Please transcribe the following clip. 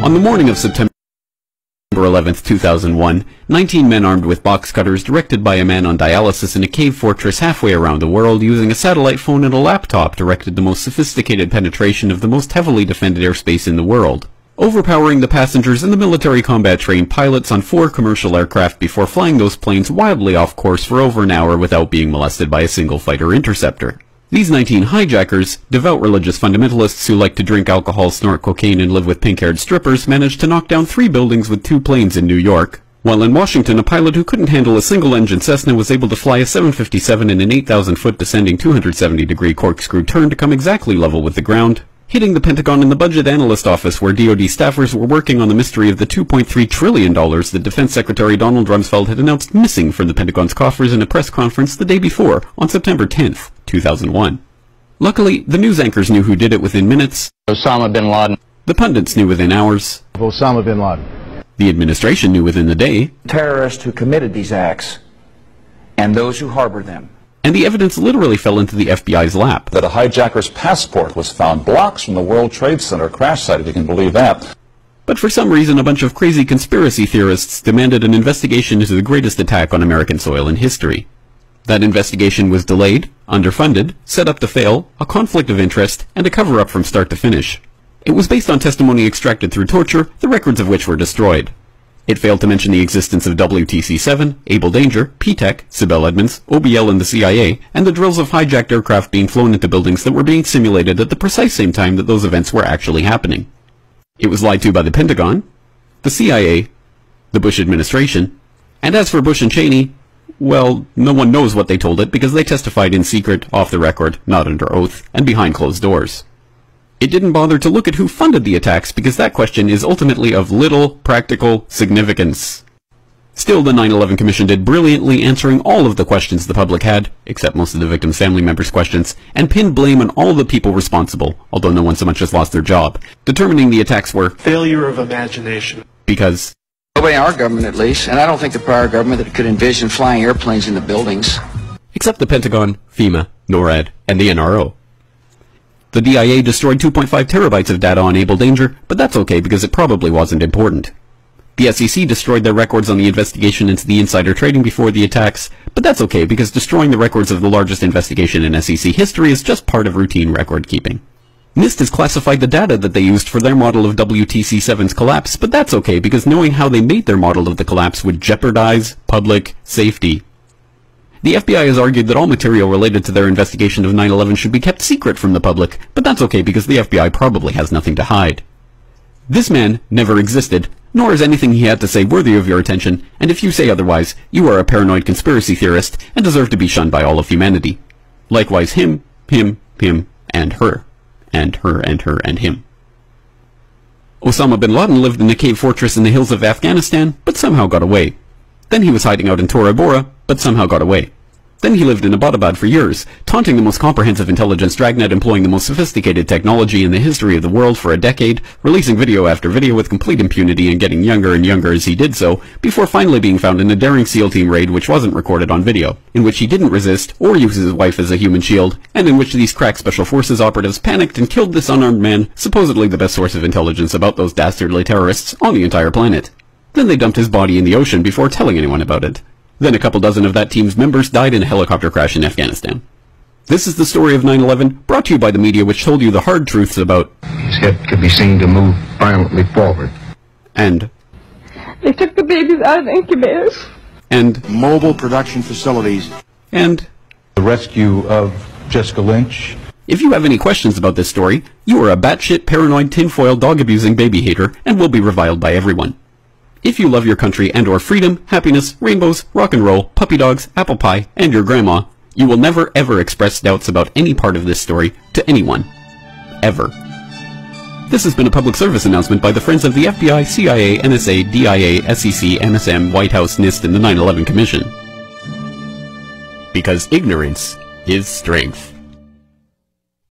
On the morning of September 11th, 2001, 19 men armed with box cutters, directed by a man on dialysis in a cave fortress halfway around the world, using a satellite phone and a laptop, directed the most sophisticated penetration of the most heavily defended airspace in the world, overpowering the passengers and the military combat-trained pilots on 4 commercial aircraft before flying those planes wildly off course for over an hour without being molested by a single fighter interceptor. These 19 hijackers, devout religious fundamentalists who like to drink alcohol, snort cocaine, and live with pink-haired strippers, managed to knock down 3 buildings with 2 planes in New York, while in Washington a pilot who couldn't handle a single-engine Cessna was able to fly a 757 in an 8,000-foot descending 270-degree corkscrew turn to come exactly level with the ground, hitting the Pentagon and the Budget Analyst Office, where DoD staffers were working on the mystery of the $2.3 trillion that Defense Secretary Donald Rumsfeld had announced missing from the Pentagon's coffers in a press conference the day before, on September 10th, 2001. Luckily, the news anchors knew who did it within minutes. Osama bin Laden. The pundits knew within hours. Osama bin Laden. The administration knew within the day. Terrorists who committed these acts and those who harbor them. And the evidence literally fell into the FBI's lap. That a hijacker's passport was found blocks from the World Trade Center crash site, if you can believe that. But for some reason, a bunch of crazy conspiracy theorists demanded an investigation into the greatest attack on American soil in history. That investigation was delayed, underfunded, set up to fail, a conflict of interest, and a cover-up from start to finish. It was based on testimony extracted through torture, the records of which were destroyed. It failed to mention the existence of WTC-7, Able Danger, P-TECH, Sibel Edmonds, OBL and the CIA, and the drills of hijacked aircraft being flown into buildings that were being simulated at the precise same time that those events were actually happening. It was lied to by the Pentagon, the CIA, the Bush administration, and as for Bush and Cheney, well, no one knows what they told it because they testified in secret, off the record, not under oath, and behind closed doors. It didn't bother to look at who funded the attacks because that question is ultimately of little practical significance. Still, the 9/11 Commission did brilliantly, answering all of the questions the public had, except most of the victims' family members' questions, and pinned blame on all the people responsible, although no one so much as lost their job, determining the attacks were failure of imagination. Because Nobody in our government, at least, and I don't think the prior government that could envision flying airplanes into buildings. Except the Pentagon, FEMA, NORAD, and the NRO. The DIA destroyed 2.5 terabytes of data on Able Danger, but that's okay because it probably wasn't important. The SEC destroyed their records on the investigation into the insider trading before the attacks, but that's okay because destroying the records of the largest investigation in SEC history is just part of routine record keeping. NIST has classified the data that they used for their model of WTC-7's collapse, but that's okay because knowing how they made their model of the collapse would jeopardize public safety. The FBI has argued that all material related to their investigation of 9/11 should be kept secret from the public, but that's okay because the FBI probably has nothing to hide. This man never existed, nor is anything he had to say worthy of your attention, and if you say otherwise, you are a paranoid conspiracy theorist and deserve to be shunned by all of humanity. Likewise him, and her. And her, and her, and him. Osama bin Laden lived in a cave fortress in the hills of Afghanistan, but somehow got away. Then he was hiding out in Tora Bora, but somehow got away. Then he lived in Abbottabad for years, taunting the most comprehensive intelligence dragnet, employing the most sophisticated technology in the history of the world for a decade, releasing video after video with complete impunity and getting younger and younger as he did so, before finally being found in a daring SEAL team raid which wasn't recorded on video, in which he didn't resist or use his wife as a human shield, and in which these crack Special Forces operatives panicked and killed this unarmed man, supposedly the best source of intelligence about those dastardly terrorists on the entire planet. Then they dumped his body in the ocean before telling anyone about it. Then a couple dozen of that team's members died in a helicopter crash in Afghanistan. This is the story of 9/11, brought to you by the media which told you the hard truths about His head could be seen to move violently forward. And they took the babies out of incubators. And mobile production facilities. And the rescue of Jessica Lynch. If you have any questions about this story, you are a batshit paranoid tinfoil dog-abusing baby hater and will be reviled by everyone. If you love your country and or freedom, happiness, rainbows, rock and roll, puppy dogs, apple pie, and your grandma, you will never ever express doubts about any part of this story to anyone. Ever. This has been a public service announcement by the Friends of the FBI, CIA, NSA, DIA, SEC, MSM, White House, NIST, and the 9/11 Commission. Because ignorance is strength.